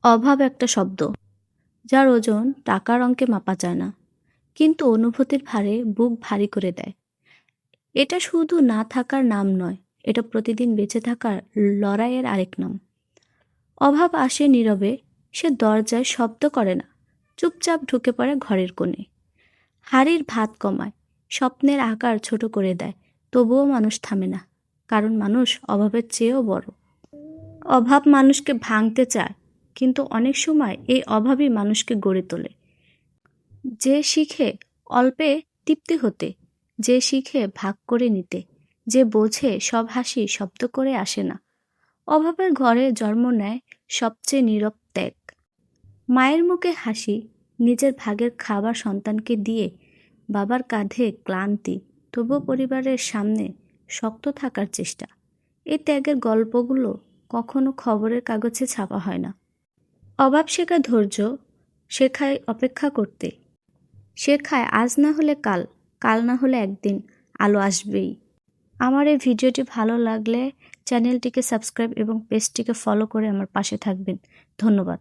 অভাব একটা শব্দ, যার ওজন টাকার অঙ্কে মাপা যায় না, কিন্তু অনুভূতির ভারে বুক ভারী করে দেয়। এটা শুধু না থাকার নাম নয়, এটা প্রতিদিন বেঁচে থাকার লড়াইয়ের আরেক নাম। অভাব আসে নীরবে, সে দরজায় শব্দ করে না, চুপচাপ ঢুকে পড়ে ঘরের কোণে। হাড়ির ভাত কমায়, স্বপ্নের আকার ছোট করে দেয়, তবুও মানুষ থামে না, কারণ মানুষ অভাবের চেয়েও বড়। অভাব মানুষকে ভাঙতে চায়, কিন্তু অনেক সময় এই অভাবই মানুষকে গড়ে তোলে। যে শিখে অল্পে তৃপ্তি হতে, যে শিখে ভাগ করে নিতে, যে বোঝে সব হাসি শব্দ করে আসে না। অভাবের ঘরে জন্ম নেয় সবচেয়ে নীরব ত্যাগ। মায়ের মুখে হাসি, নিজের ভাগের খাবার সন্তানকে দিয়ে, বাবার কাঁধে ক্লান্তি, তবুও পরিবারের সামনে শক্ত থাকার চেষ্টা। এই ত্যাগের গল্পগুলো কখনো খবরের কাগজে ছাপা হয় না। অভাব শেখায় ধৈর্য, শেখায় অপেক্ষা করতে, শেখায় আজ না হলে কাল, কাল না হলে একদিন আলো আসবেই। আমার এই ভিডিওটি ভালো লাগলে চ্যানেলটিকে সাবস্ক্রাইব এবং পেজটিকে ফলো করে আমার পাশে থাকবেন। ধন্যবাদ।